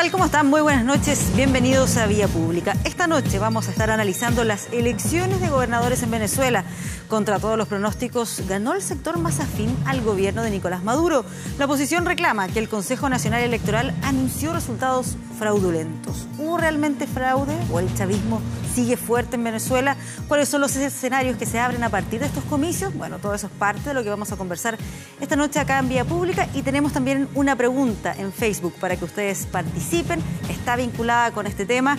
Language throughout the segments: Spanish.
tal? ¿Cómo están? Muy buenas noches. Bienvenidos a Vía Pública. Esta noche vamos a estar analizando las elecciones de gobernadores en Venezuela. Contra todos los pronósticos, ganó el sector más afín al gobierno de Nicolás Maduro. La oposición reclama que el Consejo Nacional Electoral anunció resultados fraudulentos. ¿Hubo realmente fraude o el chavismo sigue fuerte en Venezuela? ¿Cuáles son los escenarios que se abren a partir de estos comicios? Bueno, todo eso es parte de lo que vamos a conversar esta noche acá en Vía Pública, y tenemos también una pregunta en Facebook para que ustedes participen. Está vinculada con este tema.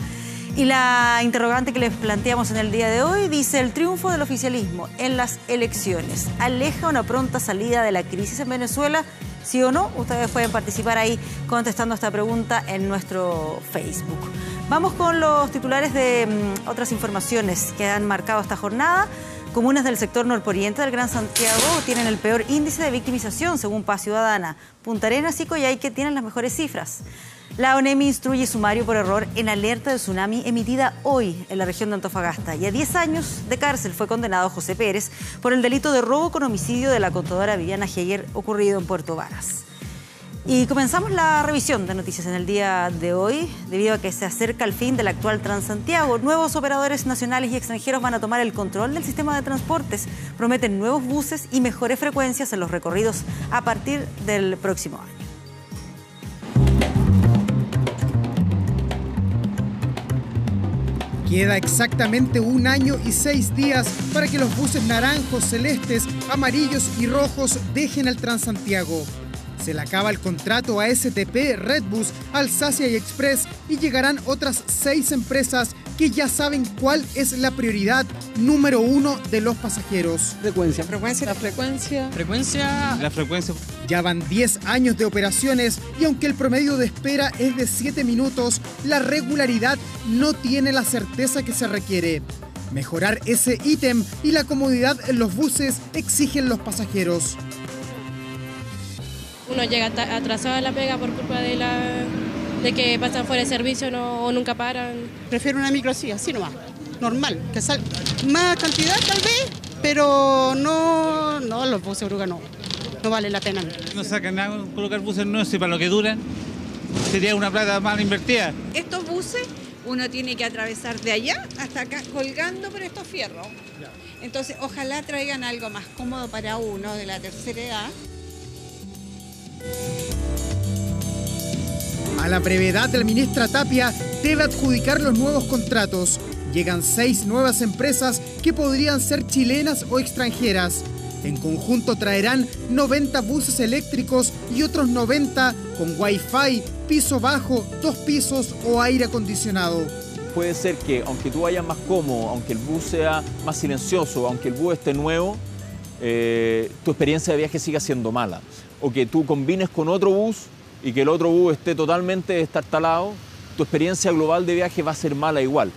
Y la interrogante que les planteamos en el día de hoy dice: ¿el triunfo del oficialismo en las elecciones aleja una pronta salida de la crisis en Venezuela? ¿Sí o no? Ustedes pueden participar ahí contestando esta pregunta en nuestro Facebook. Vamos con los titulares de otras informaciones que han marcado esta jornada. Comunas del sector norponiente del Gran Santiago tienen el peor índice de victimización, según Paz Ciudadana. Punta Arenas y Coyhaique tienen las mejores cifras. La ONEMI instruye sumario por error en alerta de tsunami emitida hoy en la región de Antofagasta. Y a 10 años de cárcel fue condenado José Pérez por el delito de robo con homicidio de la contadora Viviana Heger, ocurrido en Puerto Varas. Y comenzamos la revisión de noticias en el día de hoy, debido a que se acerca el fin del actual Transantiago. Nuevos operadores nacionales y extranjeros van a tomar el control del sistema de transportes. Prometen nuevos buses y mejores frecuencias en los recorridos a partir del próximo año. Queda exactamente 1 año y 6 días para que los buses naranjos, celestes, amarillos y rojos dejen el Transantiago. Se le acaba el contrato a STP, Redbus, Alsacia y Express, y llegarán otras 6 empresas que ya saben cuál es la prioridad número 1 de los pasajeros. Frecuencia. Ya van 10 años de operaciones y aunque el promedio de espera es de 7 minutos, la regularidad no tiene la certeza que se requiere. Mejorar ese ítem y la comodidad en los buses exigen los pasajeros. Uno llega atrasado a la pega por culpa de que pasan fuera de servicio o nunca paran. Prefiero una micro así nomás, normal, que salga más cantidad tal vez, pero no los buses Bruga no vale la pena. No sacan nada con colocar buses nuevos, y para lo que duran sería una plata mal invertida. Estos buses uno tiene que atravesar de allá hasta acá colgando por estos fierros. Entonces ojalá traigan algo más cómodo para uno de la tercera edad. A la brevedad, la ministra Tapia debe adjudicar los nuevos contratos. Llegan 6 nuevas empresas que podrían ser chilenas o extranjeras. En conjunto traerán 90 buses eléctricos y otros 90 con Wi-Fi, piso bajo, 2 pisos o aire acondicionado. Puede ser que, aunque tú vayas más cómodo, aunque el bus sea más silencioso, aunque el bus esté nuevo, tu experiencia de viaje siga siendo mala. O que tú combines con otro bus y que el otro bus esté totalmente destartalado, tu experiencia global de viaje va a ser mala igual.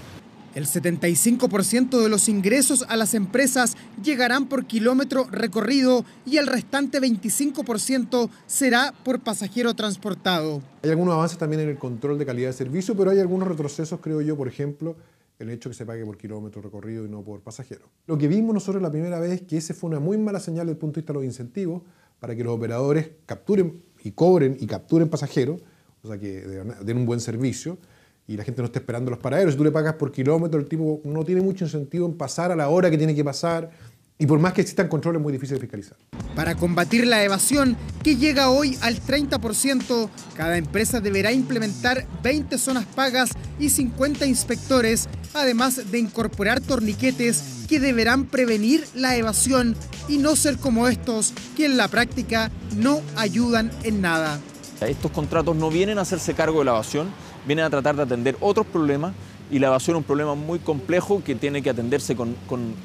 El 75% de los ingresos a las empresas llegarán por kilómetro recorrido y el restante 25% será por pasajero transportado. Hay algunos avances también en el control de calidad de servicio, pero hay algunos retrocesos, creo yo, por ejemplo, el hecho que se pague por kilómetro recorrido y no por pasajero. Lo que vimos nosotros la primera vez es que ese fue una muy mala señal desde el punto de vista de los incentivos para que los operadores capturen y cobren y capturen pasajeros, o sea que den un buen servicio y la gente no esté esperando los paraderos. Si tú le pagas por kilómetro, el tipo no tiene mucho incentivo en pasar a la hora que tiene que pasar, y por más que existan controles, es muy difícil de fiscalizar. Para combatir la evasión, que llega hoy al 30%, cada empresa deberá implementar 20 zonas pagas y 50 inspectores, además de incorporar torniquetes que deberán prevenir la evasión y no ser como estos, que en la práctica no ayudan en nada. Estos contratos no vienen a hacerse cargo de la evasión, vienen a tratar de atender otros problemas, y la evasión es un problema muy complejo que tiene que atenderse con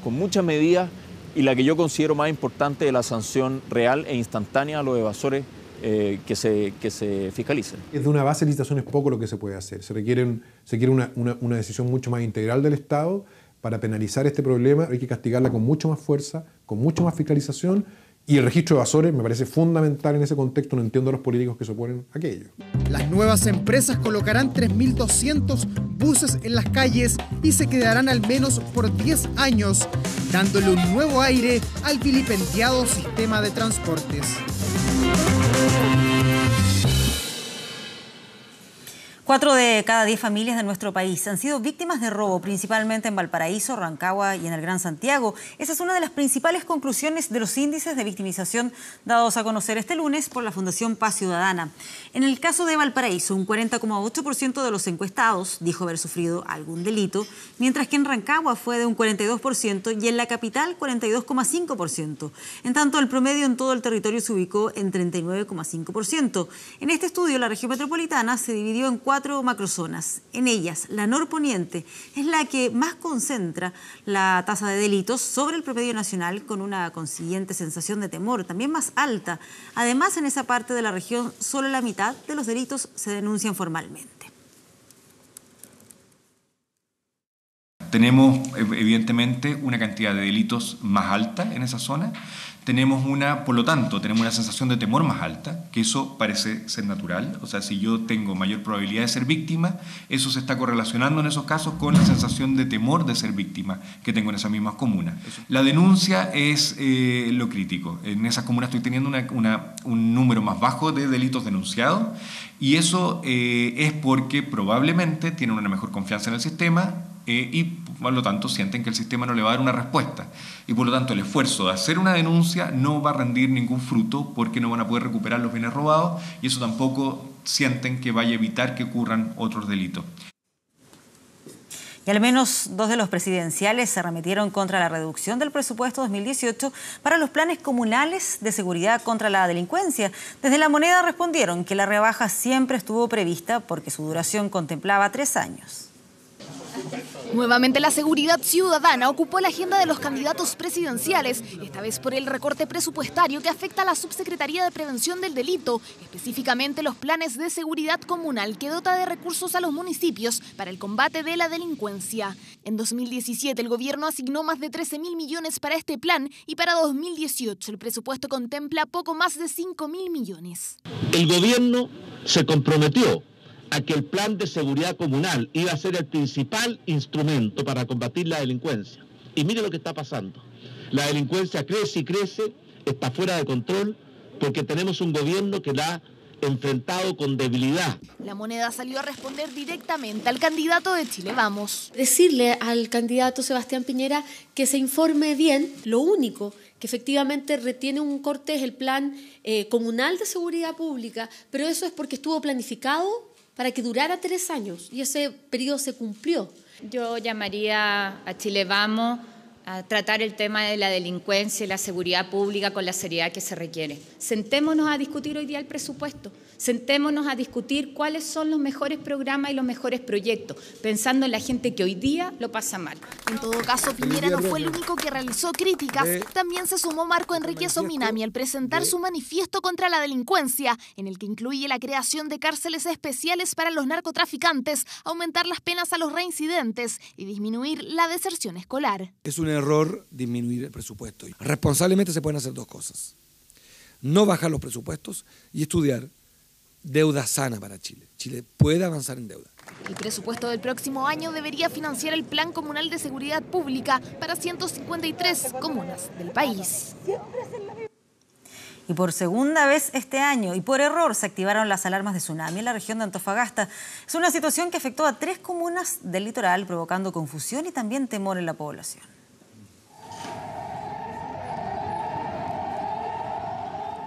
muchas medidas, y la que yo considero más importante es la sanción real e instantánea a los evasores que se fiscalicen. Desde una base de licitación es poco lo que se puede hacer. Se requiere una decisión mucho más integral del Estado. Para penalizar este problema hay que castigarla con mucho más fuerza, con mucho más fiscalización, y el registro de evasores me parece fundamental en ese contexto. No entiendo a los políticos que se oponen a aquello. Las nuevas empresas colocarán 3.200 buses en las calles y se quedarán al menos por 10 años, dándole un nuevo aire al vilipendiado sistema de transportes. 4 de cada 10 familias de nuestro país han sido víctimas de robo, principalmente en Valparaíso, Rancagua y en el Gran Santiago. Esa es una de las principales conclusiones de los índices de victimización dados a conocer este lunes por la Fundación Paz Ciudadana. En el caso de Valparaíso, un 40,8% de los encuestados dijo haber sufrido algún delito, mientras que en Rancagua fue de un 42% y en la capital 42,5%. En tanto, el promedio en todo el territorio se ubicó en 39,5%. En este estudio, la región metropolitana se dividió en 4 macrozonas. En ellas, la norponiente es la que más concentra la tasa de delitos sobre el promedio nacional, con una consiguiente sensación de temor también más alta. Además, en esa parte de la región, solo la mitad de los delitos se denuncian formalmente. Tenemos, evidentemente, una cantidad de delitos más alta en esa zona. Por lo tanto, tenemos una sensación de temor más alta, que eso parece ser natural. O sea, si yo tengo mayor probabilidad de ser víctima, eso se está correlacionando en esos casos con la sensación de temor de ser víctima que tengo en esas mismas comunas. La denuncia es lo crítico. En esas comunas estoy teniendo un número más bajo de delitos denunciados, y eso es porque probablemente tienen una mejor confianza en el sistema, y por lo tanto sienten que el sistema no le va a dar una respuesta, y por lo tanto el esfuerzo de hacer una denuncia no va a rendir ningún fruto porque no van a poder recuperar los bienes robados, y eso tampoco sienten que vaya a evitar que ocurran otros delitos. Y al menos 2 de los presidenciales se arremetieron contra la reducción del presupuesto 2018 para los planes comunales de seguridad contra la delincuencia. Desde La Moneda respondieron que la rebaja siempre estuvo prevista porque su duración contemplaba 3 años. Nuevamente la seguridad ciudadana ocupó la agenda de los candidatos presidenciales, esta vez por el recorte presupuestario que afecta a la Subsecretaría de Prevención del Delito, específicamente los planes de seguridad comunal que dota de recursos a los municipios para el combate de la delincuencia. En 2017 el gobierno asignó más de 13.000 millones para este plan y para 2018 el presupuesto contempla poco más de 5.000 millones. El gobierno se comprometió a que el plan de seguridad comunal iba a ser el principal instrumento para combatir la delincuencia. Y mire lo que está pasando. La delincuencia crece y crece, está fuera de control, porque tenemos un gobierno que la ha enfrentado con debilidad. La Moneda salió a responder directamente al candidato de Chile Vamos. Decirle al candidato Sebastián Piñera que se informe bien. Lo único que efectivamente retiene un corte es el plan comunal de seguridad pública, pero eso es porque estuvo planificado para que durara 3 años y ese periodo se cumplió. Yo llamaría a Chile Vamos a tratar el tema de la delincuencia y la seguridad pública con la seriedad que se requiere. Sentémonos a discutir hoy día el presupuesto, sentémonos a discutir cuáles son los mejores programas y los mejores proyectos, pensando en la gente que hoy día lo pasa mal. En todo caso, Piñera no fue el único que realizó críticas. También se sumó Marco Enrique Sominami al presentar su manifiesto contra la delincuencia, en el que incluye la creación de cárceles especiales para los narcotraficantes, aumentar las penas a los reincidentes y disminuir la deserción escolar. Es un error disminuir el presupuesto. Responsablemente se pueden hacer 2 cosas. No bajar los presupuestos y estudiar deuda sana para Chile. Chile puede avanzar en deuda. El presupuesto del próximo año debería financiar el Plan Comunal de Seguridad Pública para 153 comunas del país. Y por segunda vez este año, y por error, se activaron las alarmas de tsunami en la región de Antofagasta. Es una situación que afectó a 3 comunas del litoral, provocando confusión y también temor en la población.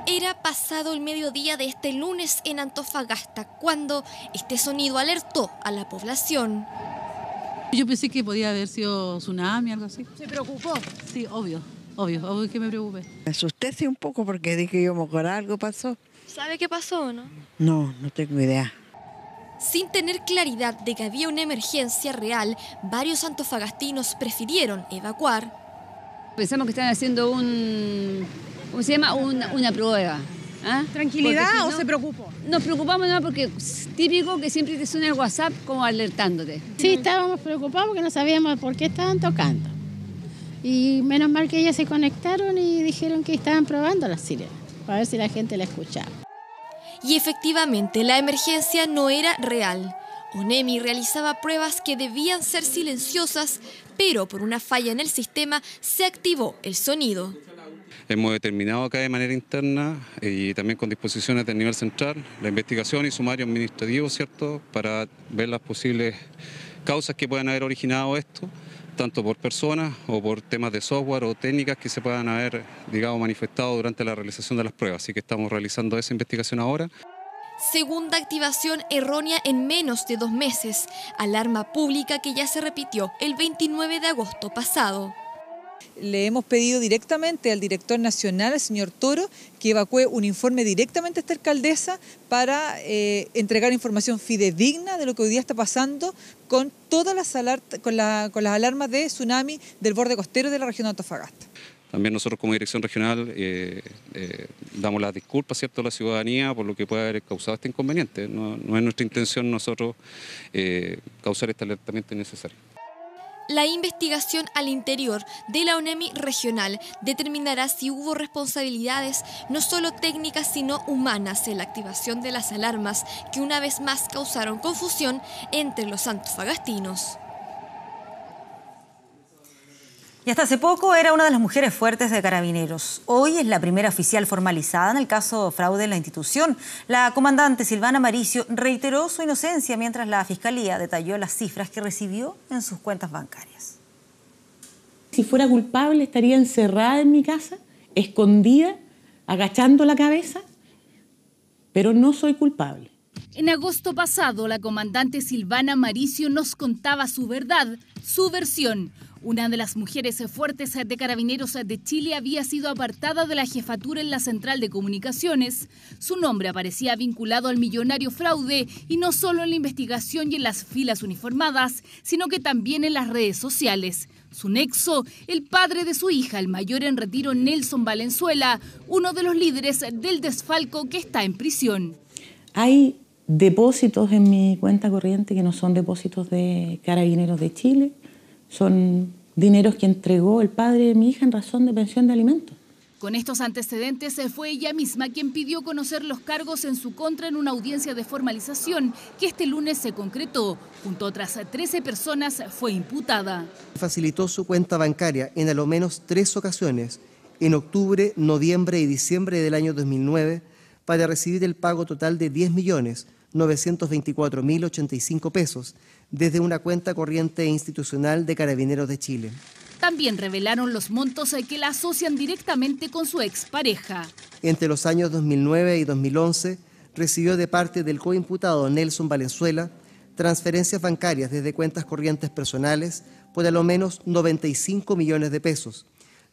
Era pasado el mediodía de este lunes en Antofagasta cuando este sonido alertó a la población. Yo pensé que podía haber sido tsunami o algo así. ¿Se preocupó? Sí, obvio que me preocupé. Me asusté sí un poco porque dije yo, mejor algo pasó. ¿Sabe qué pasó o no? No tengo idea. Sin tener claridad de que había una emergencia real, varios antofagastinos prefirieron evacuar. Pensamos que estaban haciendo ¿cómo se llama? Una prueba. ¿Ah? ¿Tranquilidad si o no, se preocupó? Nos preocupamos no porque es típico que siempre te suena el WhatsApp como alertándote. Sí, estábamos preocupados porque no sabíamos por qué estaban tocando. Y menos mal que ellas se conectaron y dijeron que estaban probando las sirenas, para ver si la gente la escuchaba. Y efectivamente, la emergencia no era real. ONEMI realizaba pruebas que debían ser silenciosas, pero por una falla en el sistema se activó el sonido. Hemos determinado acá de manera interna y también con disposiciones del nivel central la investigación y sumario administrativo, ¿cierto?, para ver las posibles causas que puedan haber originado esto, tanto por personas o por temas de software o técnicas que se puedan haber, digamos, manifestado durante la realización de las pruebas. Así que estamos realizando esa investigación ahora. Segunda activación errónea en menos de 2 meses. Alarma pública que ya se repitió el 29 de agosto pasado. Le hemos pedido directamente al director nacional, el señor Toro, que evacúe un informe directamente a esta alcaldesa para entregar información fidedigna de lo que hoy día está pasando con todas las alarmas de tsunami del borde costero de la región de Antofagasta. También nosotros como dirección regional damos las disculpas, ¿cierto?, a la ciudadanía por lo que puede haber causado este inconveniente. No es nuestra intención nosotros causar este alertamiento innecesario. La investigación al interior de la ONEMI regional determinará si hubo responsabilidades no solo técnicas sino humanas en la activación de las alarmas que una vez más causaron confusión entre los antofagastinos. Y hasta hace poco era una de las mujeres fuertes de Carabineros. Hoy es la primera oficial formalizada en el caso fraude en la institución. La comandante Silvana Maricio reiteró su inocencia mientras la Fiscalía detalló las cifras que recibió en sus cuentas bancarias. Si fuera culpable estaría encerrada en mi casa, escondida, agachando la cabeza, pero no soy culpable. En agosto pasado, la comandante Silvana Maricio nos contaba su verdad, su versión. Una de las mujeres fuertes de Carabineros de Chile había sido apartada de la jefatura en la central de comunicaciones. Su nombre aparecía vinculado al millonario fraude y no solo en la investigación y en las filas uniformadas, sino que también en las redes sociales. Su nexo, el padre de su hija, el mayor en retiro Nelson Valenzuela, uno de los líderes del desfalco que está en prisión. Hay depósitos en mi cuenta corriente que no son depósitos de Carabineros de Chile. Son dineros que entregó el padre de mi hija en razón de pensión de alimentos. Con estos antecedentes fue ella misma quien pidió conocer los cargos en su contra en una audiencia de formalización que este lunes se concretó. Junto a otras 13 personas fue imputada. Facilitó su cuenta bancaria en a lo menos 3 ocasiones, en octubre, noviembre y diciembre del año 2009, para recibir el pago total de 10.924.085 pesos desde una cuenta corriente institucional de Carabineros de Chile. También revelaron los montos que la asocian directamente con su expareja. Entre los años 2009 y 2011, recibió de parte del coimputado Nelson Valenzuela transferencias bancarias desde cuentas corrientes personales por a lo menos 95 millones de pesos,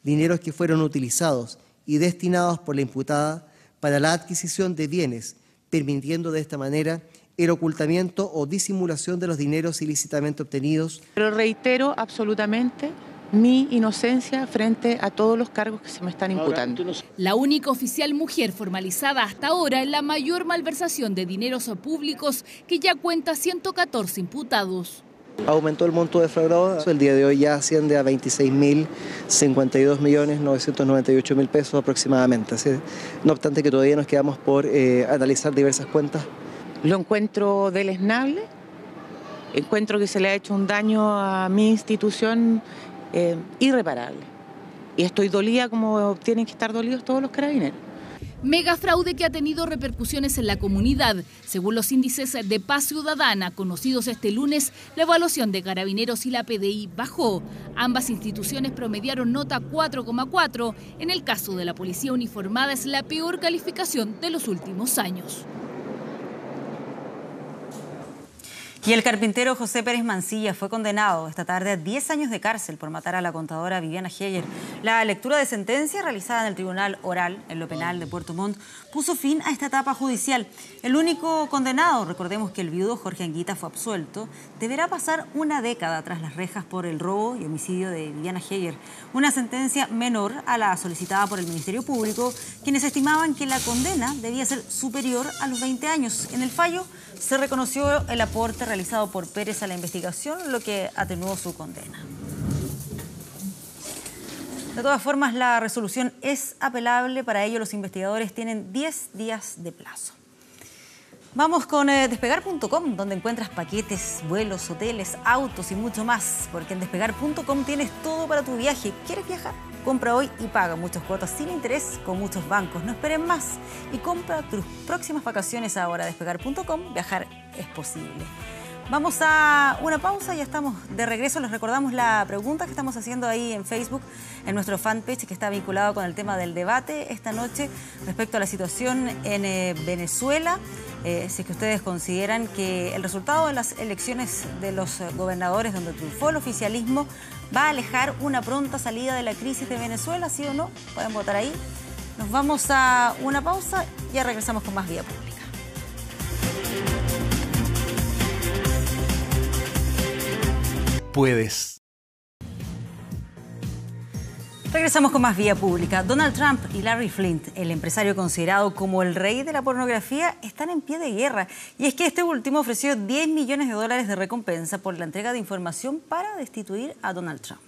dineros que fueron utilizados y destinados por la imputada para la adquisición de bienes, permitiendo de esta manera el ocultamiento o disimulación de los dineros ilícitamente obtenidos. Pero reitero absolutamente mi inocencia frente a todos los cargos que se me están imputando. La única oficial mujer formalizada hasta ahora en la mayor malversación de dineros públicos, que ya cuenta 114 imputados. Aumentó el monto defraudado, el día de hoy ya asciende a 26.052.998.000 pesos aproximadamente. ¿Sí? No obstante que todavía nos quedamos por analizar diversas cuentas. Lo encuentro deleznable, encuentro que se le ha hecho un daño a mi institución irreparable. Y estoy dolida como tienen que estar dolidos todos los carabineros. Mega fraude que ha tenido repercusiones en la comunidad. Según los índices de paz ciudadana conocidos este lunes, la evaluación de Carabineros y la PDI bajó. Ambas instituciones promediaron nota 4,4. En el caso de la policía uniformada es la peor calificación de los últimos años. Y el carpintero José Pérez Mancilla fue condenado esta tarde a 10 años de cárcel por matar a la contadora Viviana Heyer. La lectura de sentencia realizada en el Tribunal Oral en lo Penal de Puerto Montt puso fin a esta etapa judicial. El único condenado, recordemos que el viudo Jorge Anguita fue absuelto, deberá pasar una década tras las rejas por el robo y homicidio de Viviana Heyer. Una sentencia menor a la solicitada por el Ministerio Público, quienes estimaban que la condena debía ser superior a los 20 años. En el fallo se reconoció el aporte realizado por Pérez a la investigación, lo que atenuó su condena. De todas formas, la resolución es apelable. Para ello, los investigadores tienen 10 días de plazo. Vamos con Despegar.com, donde encuentras paquetes, vuelos, hoteles, autos y mucho más. Porque en Despegar.com tienes todo para tu viaje. ¿Quieres viajar? Compra hoy y paga muchas cuotas sin interés con muchos bancos. No esperen más y compra tus próximas vacaciones ahora. Despegar.com, viajar es posible. Vamos a una pausa, ya estamos de regreso. Les recordamos la pregunta que estamos haciendo ahí en Facebook, en nuestro fanpage, que está vinculado con el tema del debate esta noche respecto a la situación en Venezuela. Si es que ustedes consideran que el resultado de las elecciones de los gobernadores donde triunfó el oficialismo va a alejar una pronta salida de la crisis de Venezuela, ¿sí o no? Pueden votar ahí. Nos vamos a una pausa y ya regresamos con más Vía Pública. Puedes. Regresamos con más Vía Pública. Donald Trump y Larry Flynt, el empresario considerado como el rey de la pornografía, están en pie de guerra. Y es que este último ofreció $10 millones de recompensa por la entrega de información para destituir a Donald Trump.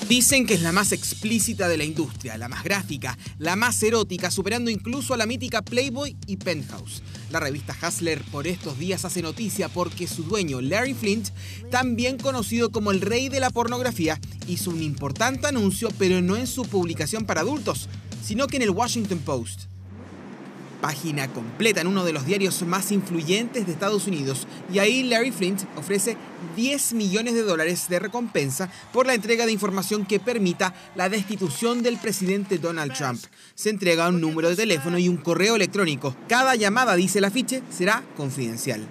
Dicen que es la más explícita de la industria, la más gráfica, la más erótica, superando incluso a la mítica Playboy y Penthouse. La revista Hustler por estos días hace noticia porque su dueño, Larry Flynt, también conocido como el rey de la pornografía, hizo un importante anuncio, pero no en su publicación para adultos, sino que en el Washington Post. Página completa en uno de los diarios más influyentes de Estados Unidos, y ahí Larry Flynt ofrece $10 millones de recompensa por la entrega de información que permita la destitución del presidente Donald Trump. Se entrega un número de teléfono y un correo electrónico. Cada llamada, dice el afiche, será confidencial.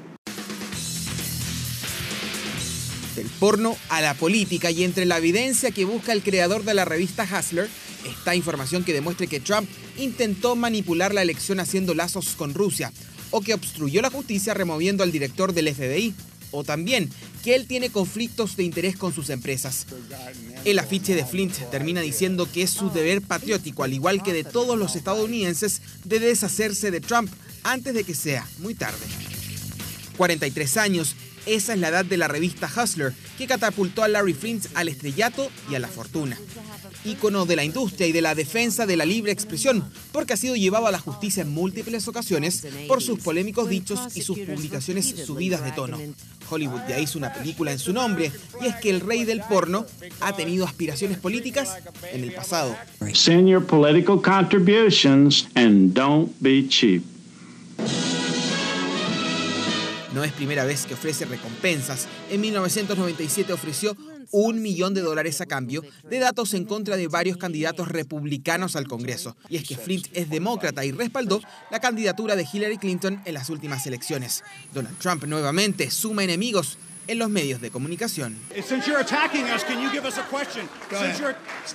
Del porno a la política, y entre la evidencia que busca el creador de la revista Hustler, está información que demuestre que Trump intentó manipular la elección haciendo lazos con Rusia, o que obstruyó la justicia removiendo al director del FBI, o también que él tiene conflictos de interés con sus empresas. El afiche de Flynt termina diciendo que es su deber patriótico, al igual que de todos los estadounidenses, de deshacerse de Trump antes de que sea muy tarde. 43 años. Esa es la edad de la revista Hustler, que catapultó a Larry Flynt al estrellato y a la fortuna. Ícono de la industria y de la defensa de la libre expresión, porque ha sido llevado a la justicia en múltiples ocasiones por sus polémicos dichos y sus publicaciones subidas de tono. Hollywood ya hizo una película en su nombre, y es que el rey del porno ha tenido aspiraciones políticas en el pasado. Send your political contributions and don't be cheap. No es primera vez que ofrece recompensas. En 1997 ofreció $1 millón a cambio de datos en contra de varios candidatos republicanos al Congreso. Y es que Flynt es demócrata y respaldó la candidatura de Hillary Clinton en las últimas elecciones. Donald Trump nuevamente suma enemigos en los medios de comunicación. Since you're attacking us, can you give us a question?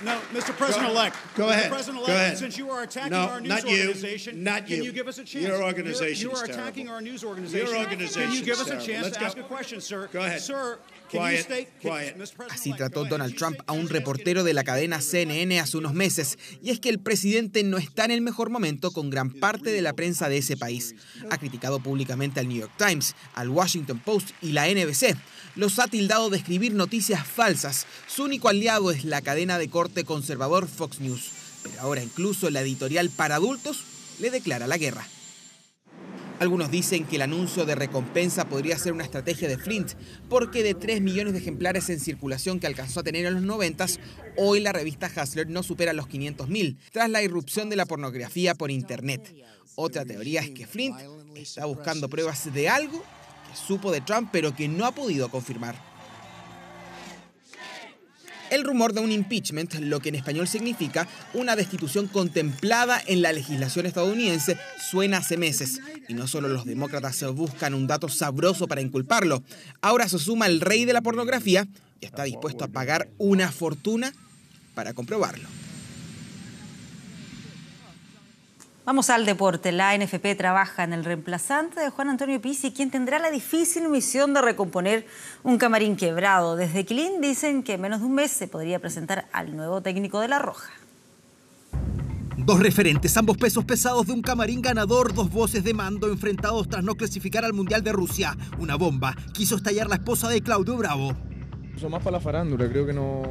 No, Mr. President-elect. Go ahead. Go ahead. Since you are attacking our news organization, not you. Can you give us a chance? Your organization you are is attacking terrible. our news organization. Your organization Can you give us a is chance terrible. to ask a question, sir? Go ahead. Sir, can Quiet, you state? quiet. Mr. President-elect, Así trató go ahead. Donald Trump a un reportero de la cadena CNN hace unos meses, y es que el presidente no está en el mejor momento con gran parte de la prensa de ese país. Ha criticado públicamente al New York Times, al Washington Post y la NBC. Los ha tildado de escribir noticias falsas. Su único aliado es la cadena de corte conservador Fox News. Pero ahora incluso la editorial para adultos le declara la guerra. Algunos dicen que el anuncio de recompensa podría ser una estrategia de Flynt, porque de 3 millones de ejemplares en circulación que alcanzó a tener en los 90s, hoy la revista Hustler no supera los 500.000, tras la irrupción de la pornografía por Internet. Otra teoría es que Flynt está buscando pruebas de algo que supo de Trump, pero que no ha podido confirmar. El rumor de un impeachment, lo que en español significa una destitución contemplada en la legislación estadounidense, suena hace meses. Y no solo los demócratas buscan un dato sabroso para inculparlo. Ahora se suma el rey de la pornografía y está dispuesto a pagar una fortuna para comprobarlo. Vamos al deporte. La NFP trabaja en el reemplazante de Juan Antonio Pizzi, quien tendrá la difícil misión de recomponer un camarín quebrado. Desde Quilín dicen que en menos de un mes se podría presentar al nuevo técnico de La Roja. Dos referentes, ambos pesos pesados de un camarín ganador, dos voces de mando enfrentados tras no clasificar al Mundial de Rusia. Una bomba quiso estallar la esposa de Claudio Bravo. Eso más para la farándula, creo que no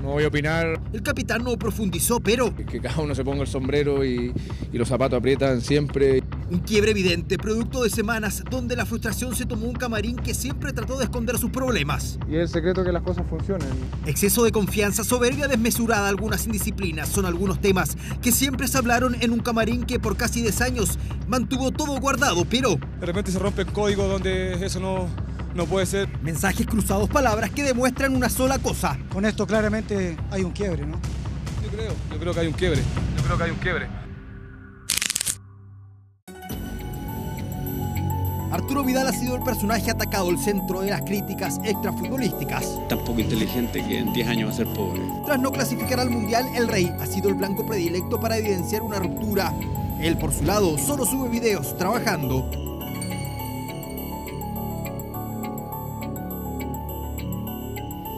voy a opinar. El capitán no profundizó, pero que cada uno se ponga el sombrero y los zapatos aprietan siempre. Un quiebre evidente, producto de semanas donde la frustración se tomó un camarín que siempre trató de esconder sus problemas. Y es el secreto que las cosas funcionen. Exceso de confianza, soberbia desmesurada, algunas indisciplinas son algunos temas que siempre se hablaron en un camarín que por casi 10 años mantuvo todo guardado, pero de repente se rompe el código donde eso no puede ser. Mensajes cruzados, palabras que demuestran una sola cosa. Con esto claramente hay un quiebre, ¿no? Yo creo que hay un quiebre. Arturo Vidal ha sido el personaje atacado, el centro de las críticas extrafutbolísticas. Tan poco inteligente que en 10 años va a ser pobre. Tras no clasificar al Mundial, el Rey ha sido el blanco predilecto para evidenciar una ruptura. Él, por su lado, solo sube videos trabajando.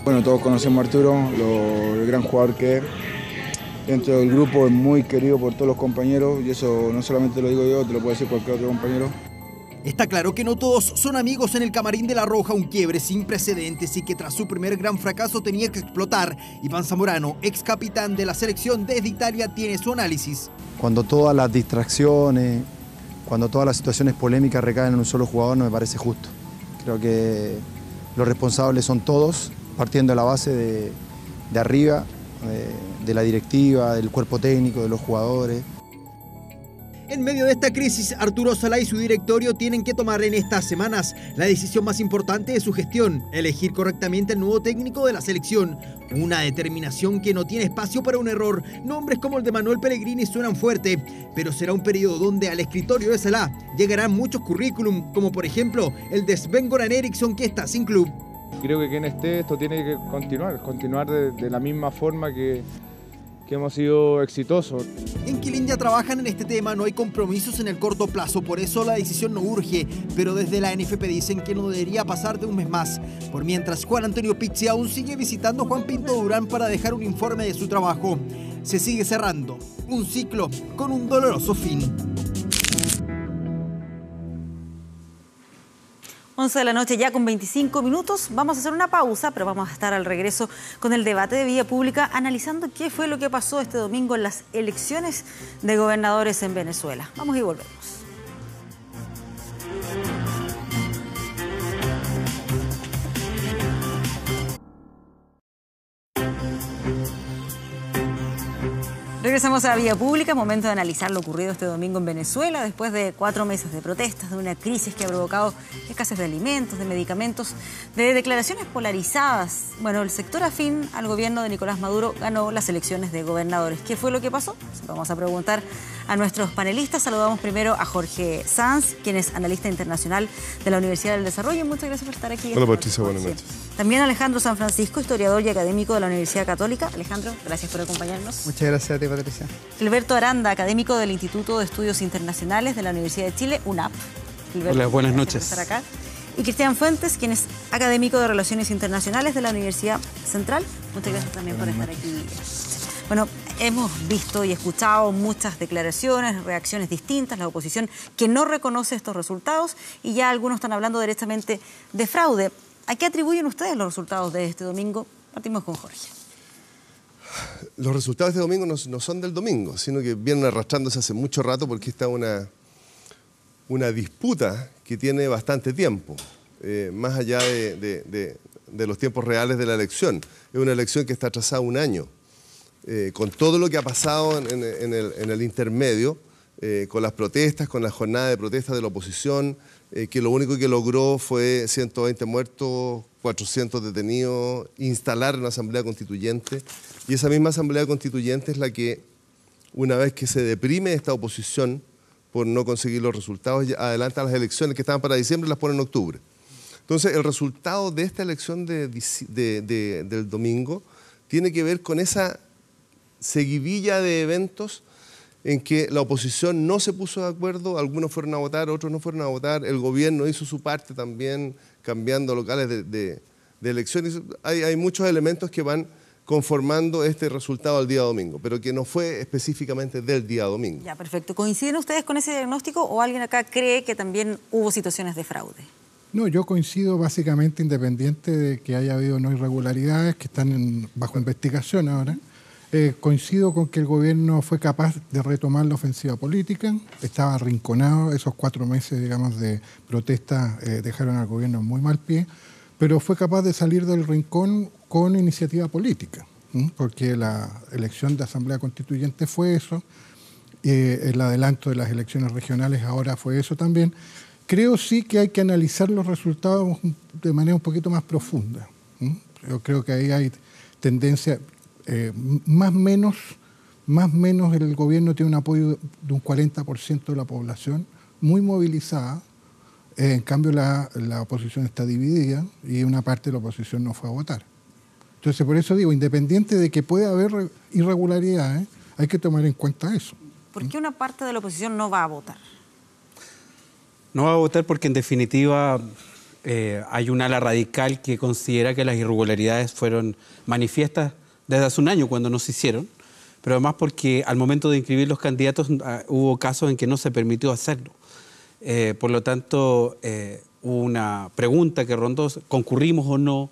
Bueno, todos conocemos a Arturo, el gran jugador que es. Dentro del grupo es muy querido por todos los compañeros y eso no solamente lo digo yo, te lo puede decir cualquier otro compañero. Está claro que no todos son amigos en el camarín de La Roja, un quiebre sin precedentes y que tras su primer gran fracaso tenía que explotar. Iván Zamorano, ex capitán de la selección desde Italia, tiene su análisis. Cuando todas las distracciones, cuando todas las situaciones polémicas recaen en un solo jugador, no me parece justo. Creo que los responsables son todos, partiendo de la base de arriba, de la directiva, del cuerpo técnico, de los jugadores. En medio de esta crisis, Arturo Salá y su directorio tienen que tomar en estas semanas la decisión más importante de su gestión, elegir correctamente al nuevo técnico de la selección. Una determinación que no tiene espacio para un error. Nombres como el de Manuel Pellegrini suenan fuerte, pero será un periodo donde al escritorio de Salá llegarán muchos currículum, como por ejemplo el de Sven-Goran Eriksson, que está sin club. Creo que quien esté, esto tiene que continuar de la misma forma que hemos sido exitosos. En Quilín ya trabajan en este tema, no hay compromisos en el corto plazo, por eso la decisión no urge, pero desde la NFP dicen que no debería pasar de un mes más. Por mientras, Juan Antonio Pizzi aún sigue visitando a Juan Pinto Durán para dejar un informe de su trabajo. Se sigue cerrando un ciclo con un doloroso fin. 11 de la noche ya con 25 minutos. Vamos a hacer una pausa, pero vamos a estar al regreso con el debate de Vía Pública, analizando qué fue lo que pasó este domingo en las elecciones de gobernadores en Venezuela. Vamos y volvemos. Regresamos a la Vía Pública, momento de analizar lo ocurrido este domingo en Venezuela, después de 4 meses de protestas, de una crisis que ha provocado escasez de alimentos, de medicamentos, de declaraciones polarizadas. Bueno, el sector afín al gobierno de Nicolás Maduro ganó las elecciones de gobernadores. ¿Qué fue lo que pasó? Vamos a preguntar a nuestros panelistas. Saludamos primero a Jorge Sanz, quien es analista internacional de la Universidad del Desarrollo. Muchas gracias por estar aquí. Hola Patricia, buenas noches. También Alejandro San Francisco, historiador y académico de la Universidad Católica. Alejandro, gracias por acompañarnos. Muchas gracias a ti, Patricia. Gilberto Aranda, académico del Instituto de Estudios Internacionales de la Universidad de Chile, UNAP. Gilberto, hola, buenas noches. Por estar acá. Y Cristian Fuentes, quien es académico de Relaciones Internacionales de la Universidad Central. Muchas gracias también por estar aquí. Bueno, hemos visto y escuchado muchas declaraciones, reacciones distintas, la oposición que no reconoce estos resultados y ya algunos están hablando directamente de fraude. ¿A qué atribuyen ustedes los resultados de este domingo? Partimos con Jorge. Los resultados de este domingo no son del domingo, sino que vienen arrastrándose hace mucho rato porque está una disputa que tiene bastante tiempo, más allá de los tiempos reales de la elección. Es una elección que está atrasada un año. Con todo lo que ha pasado en el intermedio, con las protestas, con la jornada de protestas de la oposición, que lo único que logró fue 120 muertos, 400 detenidos, instalar una asamblea constituyente. Y esa misma asamblea constituyente es la que, una vez que se deprime esta oposición por no conseguir los resultados, adelanta las elecciones que estaban para diciembre y las pone en octubre. Entonces, el resultado de esta elección del domingo tiene que ver con esa seguidilla de eventos en que la oposición no se puso de acuerdo, algunos fueron a votar, otros no fueron a votar, el gobierno hizo su parte también cambiando locales de elecciones. Hay muchos elementos que van conformando este resultado al día domingo, pero que no fue específicamente del día domingo. Ya, perfecto. ¿Coinciden ustedes con ese diagnóstico o alguien acá cree que también hubo situaciones de fraude? No, yo coincido básicamente, independiente de que haya habido no irregularidades que están bajo investigación ahora. Coincido con que el gobierno fue capaz de retomar la ofensiva política, estaba arrinconado, esos 4 meses, digamos, de protesta dejaron al gobierno en muy mal pie, pero fue capaz de salir del rincón con iniciativa política, porque la elección de Asamblea Constituyente fue eso, el adelanto de las elecciones regionales ahora fue eso también. Creo sí que hay que analizar los resultados de manera un poquito más profunda. Yo creo que ahí hay tendencia... más o menos el gobierno tiene un apoyo de un 40% de la población, muy movilizada. En cambio, la oposición está dividida y una parte de la oposición no fue a votar. Entonces, por eso digo, independiente de que pueda haber irregularidades, hay que tomar en cuenta eso. ¿Por qué una parte de la oposición no va a votar? No va a votar porque, en definitiva, hay un ala radical que considera que las irregularidades fueron manifiestas desde hace un año cuando no se hicieron, pero además porque al momento de inscribir los candidatos hubo casos en que no se permitió hacerlo. Por lo tanto, hubo una pregunta que rondó, ¿concurrimos o no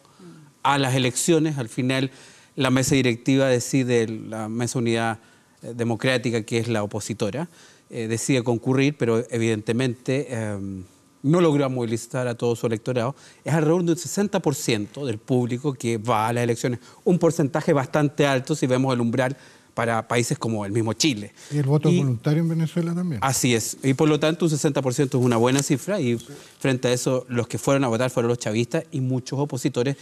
a las elecciones? Al final, la mesa directiva decide, la mesa unidad democrática, que es la opositora, decide concurrir, pero evidentemente no logró movilizar a todo su electorado. Es alrededor de un 60% del público que va a las elecciones, un porcentaje bastante alto si vemos el umbral para países como el mismo Chile. ¿Y el voto voluntario en Venezuela también? Así es, y por lo tanto un 60% es una buena cifra, y frente a eso los que fueron a votar fueron los chavistas, y muchos opositores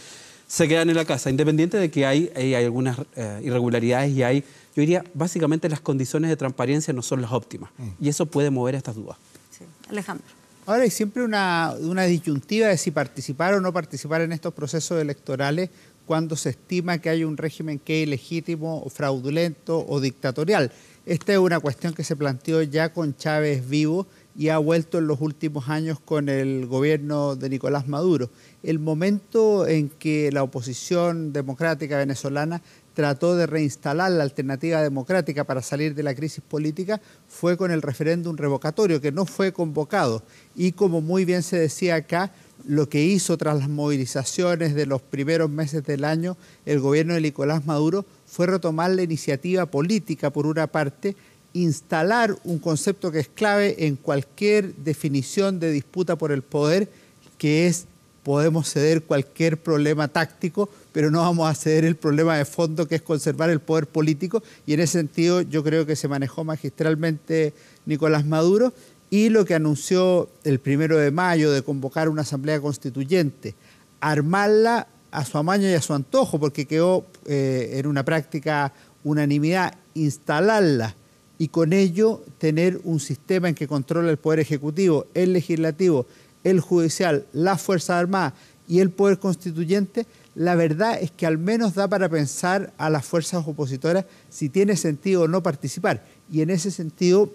se quedan en la casa, independiente de que hay algunas irregularidades, y yo diría, básicamente las condiciones de transparencia no son las óptimas, y eso puede mover estas dudas. Sí. Alejandro. Ahora hay siempre una disyuntiva de si participar o no participar en estos procesos electorales cuando se estima que hay un régimen que es ilegítimo, o fraudulento o dictatorial. Esta es una cuestión que se planteó ya con Chávez vivo y ha vuelto en los últimos años con el gobierno de Nicolás Maduro. El momento en que la oposición democrática venezolana trató de reinstalar la alternativa democrática para salir de la crisis política fue con el referéndum revocatorio, que no fue convocado. Y como muy bien se decía acá, lo que hizo tras las movilizaciones de los primeros meses del año el gobierno de Nicolás Maduro fue retomar la iniciativa política, por una parte, instalar un concepto que es clave en cualquier definición de disputa por el poder, que es: podemos ceder cualquier problema táctico, pero no vamos a ceder el problema de fondo, que es conservar el poder político, y en ese sentido yo creo que se manejó magistralmente Nicolás Maduro. Y lo que anunció el 1 de mayo de convocar una asamblea constituyente, armarla a su amaño y a su antojo, porque quedó en una práctica unanimidad, instalarla y con ello tener un sistema en que controla el poder ejecutivo, el legislativo, el judicial, las Fuerzas Armadas y el poder constituyente, la verdad es que al menos da para pensar a las fuerzas opositoras si tiene sentido o no participar. Y en ese sentido,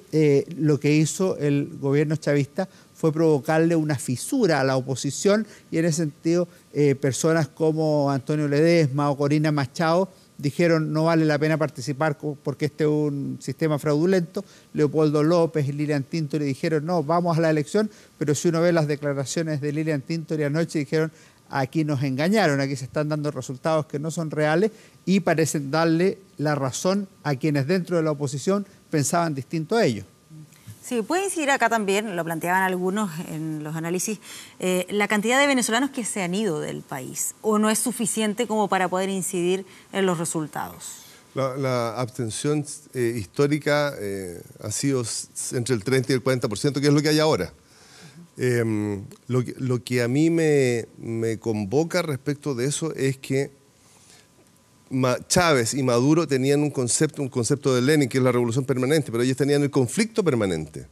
lo que hizo el gobierno chavista fue provocarle una fisura a la oposición, y en ese sentido personas como Antonio Ledesma o Corina Machado dijeron no vale la pena participar porque este es un sistema fraudulento. Leopoldo López y Lilian Tintori dijeron no, vamos a la elección, pero si uno ve las declaraciones de Lilian Tintori anoche, dijeron aquí nos engañaron, aquí se están dando resultados que no son reales, y parecen darle la razón a quienes dentro de la oposición pensaban distinto a ellos. Sí, puede incidir acá también, lo planteaban algunos en los análisis, la cantidad de venezolanos que se han ido del país, o no es suficiente como para poder incidir en los resultados. La abstención histórica ha sido entre el 30 y el 40%, que es lo que hay ahora. Lo que a mí me convoca respecto de eso es que Chávez y Maduro tenían un concepto de Lenin, que es la revolución permanente, pero ellos tenían el conflicto permanente.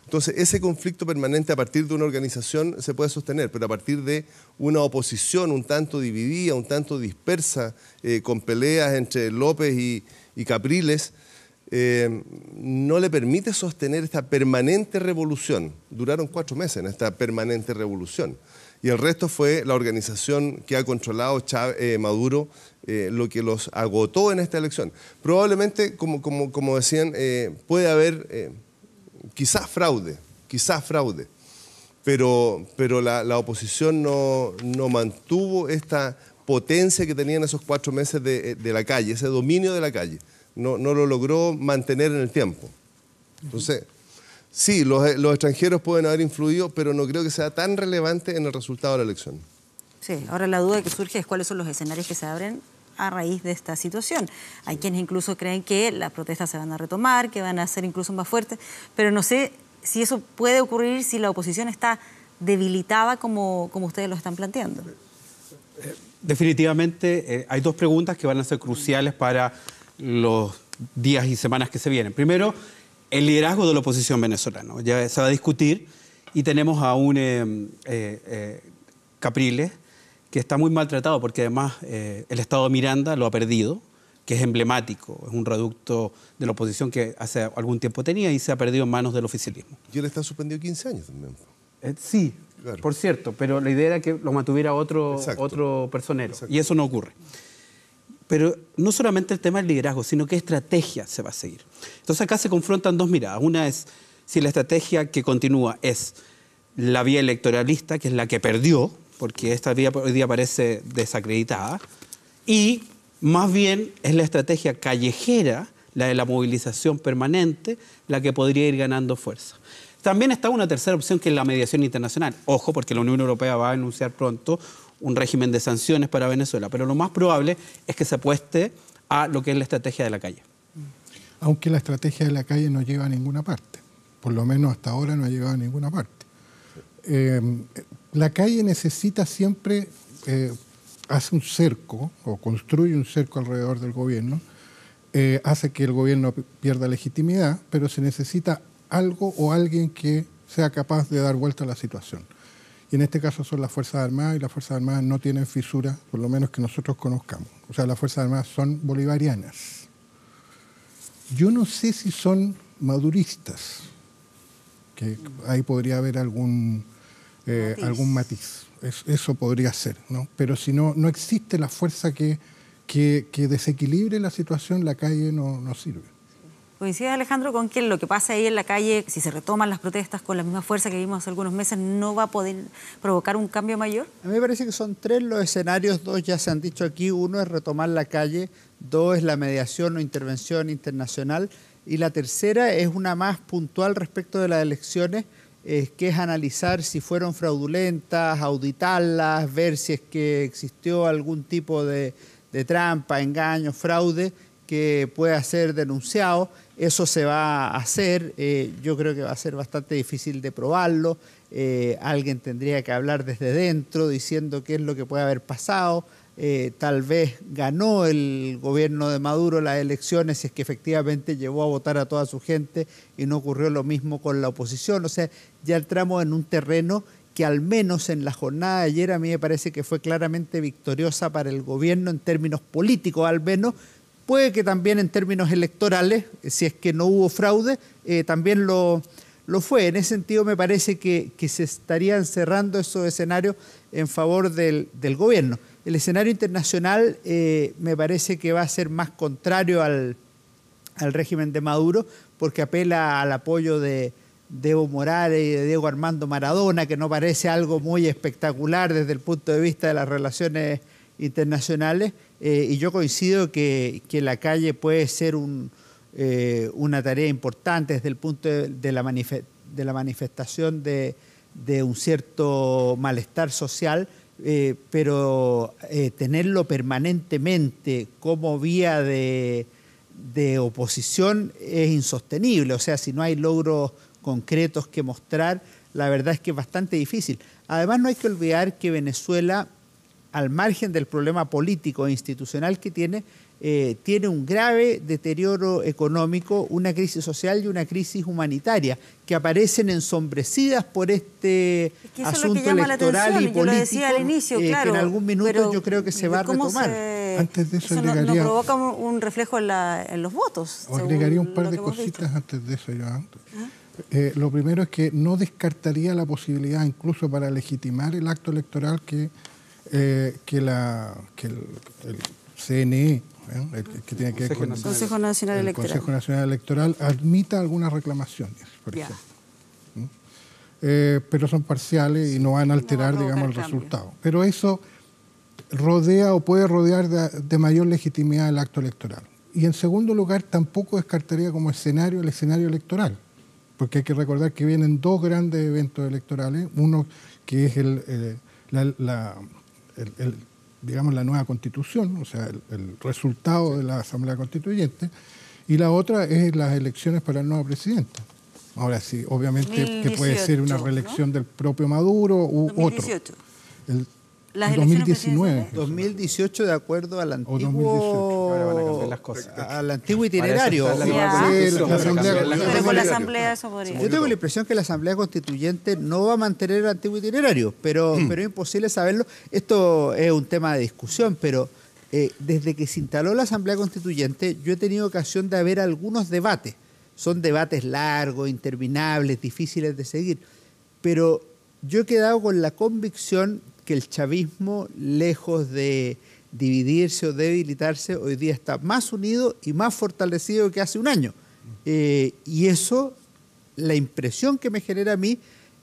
Entonces, ese conflicto permanente a partir de una organización se puede sostener, pero a partir de una oposición un tanto dividida, un tanto dispersa, con peleas entre López y Capriles, no le permite sostener esta permanente revolución. Duraron 4 meses en esta permanente revolución. Y el resto fue la organización que ha controlado Maduro, lo que los agotó en esta elección. Probablemente, como decían, puede haber quizás fraude, pero la oposición no mantuvo esta potencia que tenían esos 4 meses de la calle, ese dominio de la calle. No lo logró mantener en el tiempo. Entonces, sí, los extranjeros pueden haber influido, pero no creo que sea tan relevante en el resultado de la elección. Sí, ahora la duda que surge es cuáles son los escenarios que se abren a raíz de esta situación. Hay quienes incluso creen que las protestas se van a retomar, que van a ser incluso más fuertes, pero no sé si eso puede ocurrir si la oposición está debilitada como ustedes lo están planteando. Definitivamente hay 2 preguntas que van a ser cruciales para los días y semanas que se vienen. Primero, el liderazgo de la oposición venezolana. Ya se va a discutir y tenemos a un Capriles que está muy maltratado porque además el estado de Miranda lo ha perdido, que es emblemático, es un reducto de la oposición que hace algún tiempo tenía y se ha perdido en manos del oficialismo. Y él está suspendido 15 años también. Sí, claro. Por cierto, pero la idea era que lo mantuviera otro personero. Exacto. Y eso no ocurre. Pero no solamente el tema del liderazgo, sino qué estrategia se va a seguir. Entonces acá se confrontan 2 miradas. Una es si la estrategia que continúa es la vía electoralista, que es la que perdió, porque esta vía hoy día parece desacreditada, y más bien es la estrategia callejera, la de la movilización permanente, la que podría ir ganando fuerza. También está una tercera opción, que es la mediación internacional. Ojo, porque la Unión Europea va a anunciar pronto un régimen de sanciones para Venezuela, pero lo más probable es que se apueste a lo que es la estrategia de la calle. Aunque la estrategia de la calle no lleva a ninguna parte, por lo menos hasta ahora no ha llegado a ninguna parte. La calle necesita siempre, hace un cerco o construye un cerco alrededor del gobierno, hace que el gobierno pierda legitimidad, pero se necesita algo o alguien que sea capaz de dar vuelta a la situación. Y en este caso son las Fuerzas Armadas, y las Fuerzas Armadas no tienen fisuras, por lo menos que nosotros conozcamos. O sea, las Fuerzas Armadas son bolivarianas. Yo no sé si son maduristas, que ahí podría haber algún matiz. Eso podría ser, ¿no? Pero si no existe la fuerza que desequilibre la situación, la calle no sirve. ¿Coincide, Alejandro, con que lo que pasa ahí en la calle, si se retoman las protestas con la misma fuerza que vimos hace algunos meses, no va a poder provocar un cambio mayor? A mí me parece que son 3 los escenarios, 2 ya se han dicho aquí. 1 es retomar la calle, 2 es la mediación o intervención internacional, y la tercera es una más puntual respecto de las elecciones, que es analizar si fueron fraudulentas, auditarlas, ver si es que existió algún tipo de trampa, engaño, fraude que pueda ser denunciado. Eso se va a hacer, yo creo que va a ser bastante difícil de probarlo. Alguien tendría que hablar desde dentro diciendo qué es lo que puede haber pasado. Tal vez ganó el gobierno de Maduro las elecciones si es que efectivamente llevó a votar a toda su gente y no ocurrió lo mismo con la oposición. O sea, ya entramos en un terreno que al menos en la jornada de ayer a mí me parece que fue claramente victoriosa para el gobierno en términos políticos al menos. Puede que también en términos electorales, si es que no hubo fraude, también lo fue. En ese sentido me parece que se estarían cerrando esos escenarios en favor del gobierno. El escenario internacional me parece que va a ser más contrario al régimen de Maduro, porque apela al apoyo de Evo Morales y de Diego Armando Maradona, que no parece algo muy espectacular desde el punto de vista de las relaciones internacionales, y yo coincido que la calle puede ser una tarea importante desde el punto de la manifestación de un cierto malestar social, pero tenerlo permanentemente como vía de oposición es insostenible. O sea, si no hay logros concretos que mostrar, la verdad es que es bastante difícil. Además, no hay que olvidar que Venezuela, al margen del problema político e institucional que tiene un grave deterioro económico, una crisis social y una crisis humanitaria que aparecen ensombrecidas por este asunto electoral y político, yo lo decía al inicio, claro, que en algún minuto yo creo que se va a retomar. Antes de eso no provoca un reflejo en los votos. Agregaría un par de cositas antes de eso. Lo primero es que no descartaría la posibilidad, incluso para legitimar el acto electoral, que el CNE, que tiene que ver con el Consejo Nacional Electoral. Consejo Nacional Electoral admita algunas reclamaciones, por ejemplo. Pero son parciales y no van a alterar, digamos, el resultado. Pero eso rodea o puede rodear de mayor legitimidad el acto electoral. Y en segundo lugar, tampoco descartaría como escenario el escenario electoral, porque hay que recordar que vienen dos grandes eventos electorales, uno que es digamos, la nueva constitución, o sea, el resultado de la Asamblea Constituyente, y la otra es las elecciones para el nuevo presidente. Ahora sí, obviamente 2018, que puede ser una reelección, ¿no?, del propio Maduro u 2018. Otro. Las 2019. 2018 de acuerdo al antiguo itinerario. Pero con la Asamblea eso podría. Yo tengo la impresión que la Asamblea Constituyente no va a mantener el antiguo itinerario, pero es imposible saberlo. Esto es un tema de discusión, pero desde que se instaló la Asamblea Constituyente yo he tenido ocasión de ver algunos debates. Son debates largos, interminables, difíciles de seguir, pero yo he quedado con la convicción que el chavismo, lejos de dividirse o debilitarse, hoy día está más unido y más fortalecido que hace un año. Y eso, la impresión que me genera a mí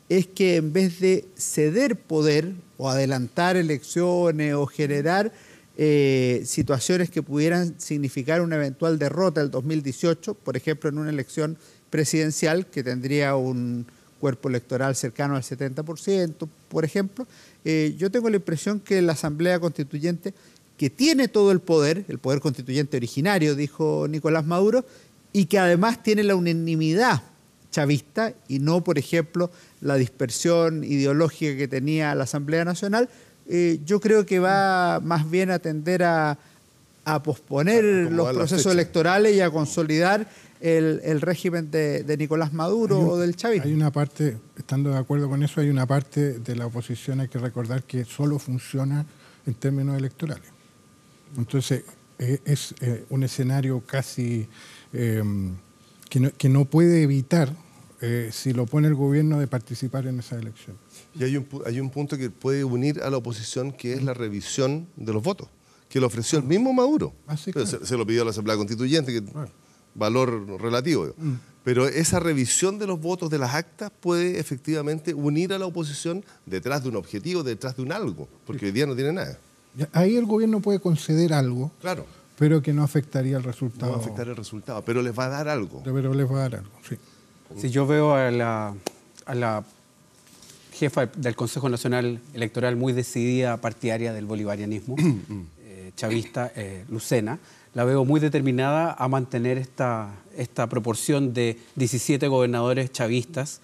es que en vez de ceder poder o adelantar elecciones o generar situaciones que pudieran significar una eventual derrota del 2018, por ejemplo, en una elección presidencial que tendría un cuerpo electoral cercano al 70%, por ejemplo, yo tengo la impresión que la Asamblea Constituyente, que tiene todo el poder constituyente originario, dijo Nicolás Maduro, y que además tiene la unanimidad chavista y no, por ejemplo, la dispersión ideológica que tenía la Asamblea Nacional, yo creo que va más bien a tender a posponer los procesos electorales y a consolidar el régimen de Nicolás Maduro o del chavismo. Hay una parte, estando de acuerdo con eso, hay una parte de la oposición, hay que recordar que solo funciona en términos electorales. Entonces, es un escenario casi que no puede evitar, si lo pone el gobierno, de participar en esa elección. Y hay un punto que puede unir a la oposición, que es la revisión de los votos, que lo ofreció el mismo Maduro. Sí, claro. Se lo pidió a la Asamblea Constituyente, que valor relativo. Pero esa revisión de los votos de las actas puede efectivamente unir a la oposición detrás de un objetivo, detrás de un algo, porque hoy día no tiene nada. Ahí el gobierno puede conceder algo, claro, pero que no afectaría el resultado. No va a afectar el resultado, pero les va a dar algo. Pero les va a dar algo, sí. Si yo veo a la jefa del Consejo Nacional Electoral muy decidida, partidaria del bolivarianismo, chavista, Lucena, la veo muy determinada a mantener esta proporción de 17 gobernadores chavistas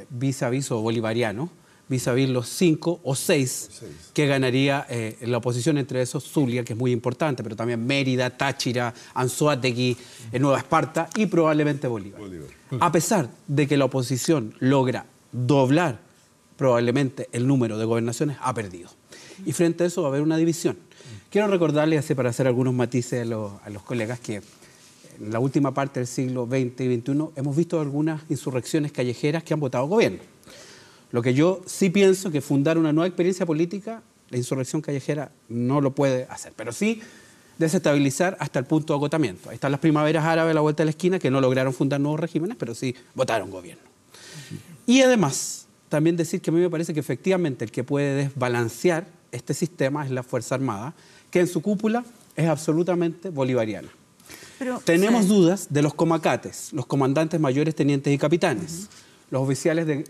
vis a vis o bolivarianos, vis a vis los 5 o 6 que ganaría la oposición, entre esos Zulia, que es muy importante, pero también Mérida, Táchira, Anzoátegui, Nueva Esparta y probablemente Bolívar. A pesar de que la oposición logra doblar probablemente el número de gobernaciones, ha perdido. Y frente a eso va a haber una división. Quiero recordarles, así para hacer algunos matices a los colegas, que en la última parte del siglo XX y XXI hemos visto algunas insurrecciones callejeras que han votado gobierno. Lo que yo sí pienso que fundar una nueva experiencia política, la insurrección callejera no lo puede hacer, pero sí desestabilizar hasta el punto de agotamiento. Ahí están las primaveras árabes a la vuelta de la esquina, que no lograron fundar nuevos regímenes, pero sí votaron gobierno. Y además, también decir que a mí me parece que efectivamente el que puede desbalancear este sistema es la Fuerza Armada, que en su cúpula es absolutamente bolivariana. Pero, tenemos dudas de los comacates, los comandantes mayores, tenientes y capitanes, los oficiales de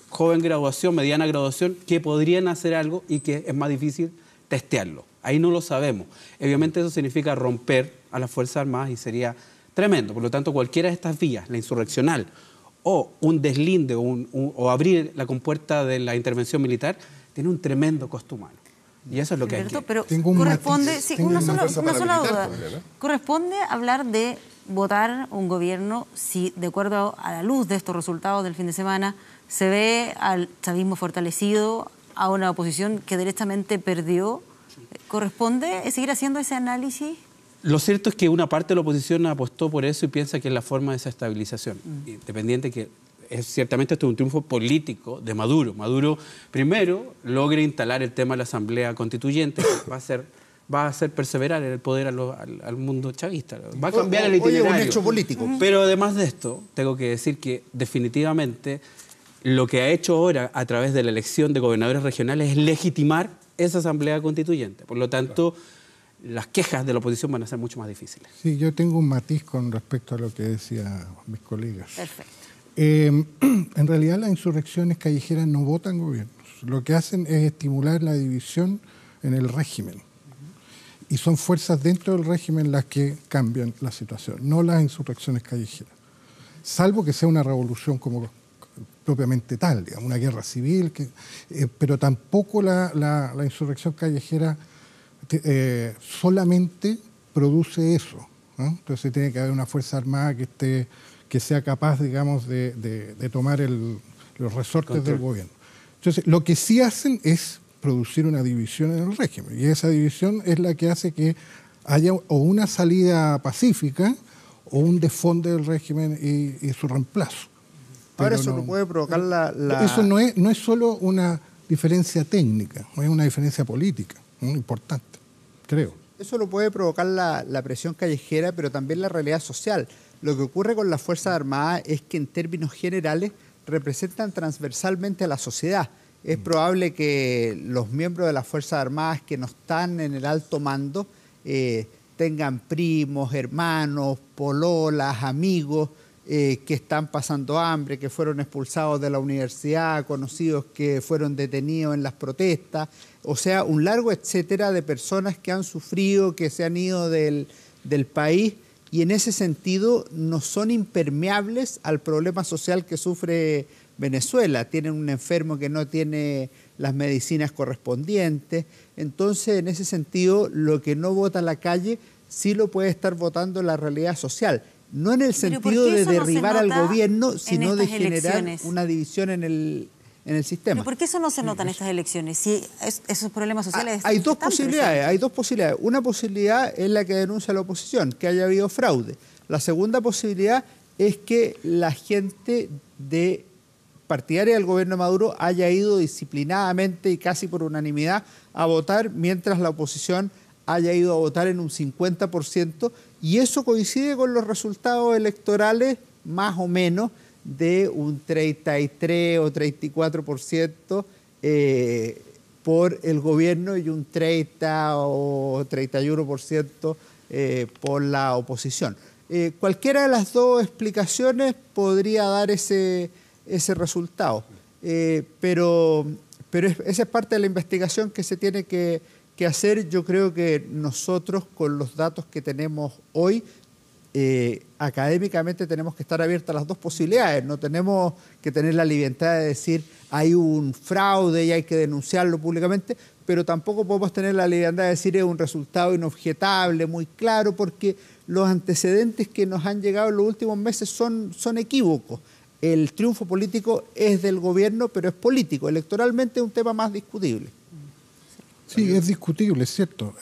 joven graduación, mediana graduación, que podrían hacer algo y que es más difícil testearlo. Ahí no lo sabemos. Obviamente eso significa romper a las Fuerzas Armadas y sería tremendo. Por lo tanto, cualquiera de estas vías, la insurreccional o un deslinde o abrir la compuerta de la intervención militar, tiene un tremendo costo humano. Y eso es lo que hay que... Pero corresponde, una sola duda. ¿Corresponde hablar de votar un gobierno si, de acuerdo a la luz de estos resultados del fin de semana, se ve al chavismo fortalecido, a una oposición que directamente perdió? ¿Corresponde seguir haciendo ese análisis? Lo cierto es que una parte de la oposición apostó por eso y piensa que es la forma de esa estabilización. Independiente que ciertamente esto es un triunfo político de Maduro. Maduro primero logra instalar el tema de la Asamblea Constituyente, que va a hacer perseverar en el poder al mundo chavista. Va a cambiar el itinerario. Un hecho político. Pero además de esto, tengo que decir que definitivamente lo que ha hecho ahora a través de la elección de gobernadores regionales es legitimar esa asamblea constituyente. Por lo tanto, las quejas de la oposición van a ser mucho más difíciles. Sí, yo tengo un matiz con respecto a lo que decían mis colegas. Perfecto. En realidad las insurrecciones callejeras no votan gobiernos. Lo que hacen es estimular la división en el régimen. Y son fuerzas dentro del régimen las que cambian la situación, no las insurrecciones callejeras. Salvo que sea una revolución como propiamente tal, digamos, una guerra civil, pero tampoco la insurrección callejera solamente produce eso, ¿no? Entonces tiene que haber una fuerza armada que sea capaz, digamos, de tomar los resortes del gobierno. Entonces, lo que sí hacen es producir una división en el régimen, y esa división es la que hace que haya o una salida pacífica o un desfonde del régimen y su reemplazo. Ahora eso no puede provocar Eso no es solo una diferencia técnica, es una diferencia política, ¿no? Importante, creo. Eso lo puede provocar la presión callejera, pero también la realidad social. Lo que ocurre con las Fuerzas Armadas es que en términos generales representan transversalmente a la sociedad. Es probable que los miembros de las Fuerzas Armadas que no están en el alto mando tengan primos, hermanos, pololas, amigos que están pasando hambre, que fueron expulsados de la universidad, conocidos que fueron detenidos en las protestas, o sea, un largo etcétera de personas que han sufrido, que se han ido del país, y en ese sentido no son impermeables al problema social que sufre Venezuela. Tienen un enfermo que no tiene las medicinas correspondientes. Entonces, en ese sentido, lo que no vota la calle sí lo puede estar votando la realidad social. No en el sentido de derribar al gobierno, sino de generar una división en el sistema. ¿Pero por qué eso no se nota en estas elecciones? Si esos problemas sociales... Hay dos posibilidades. Una posibilidad es la que denuncia la oposición, que haya habido fraude. La segunda posibilidad es que la gente partidaria del gobierno de Maduro haya ido disciplinadamente y casi por unanimidad a votar, mientras la oposición haya ido a votar en un 50%, y eso coincide con los resultados electorales más o menos de un 33 o 34% por el gobierno y un 30 o 31% por la oposición. Cualquiera de las dos explicaciones podría dar ese resultado, pero esa es parte de la investigación que se tiene que hacer. Yo creo que nosotros, con los datos que tenemos hoy, académicamente tenemos que estar abiertos a las dos posibilidades. No tenemos que tener la libertad de decir hay un fraude y hay que denunciarlo públicamente, pero tampoco podemos tener la libertad de decir es un resultado inobjetable, muy claro, porque los antecedentes que nos han llegado en los últimos meses son equívocos. El triunfo político es del gobierno, pero es político. Electoralmente es un tema más discutible. Sí, es discutible, es cierto.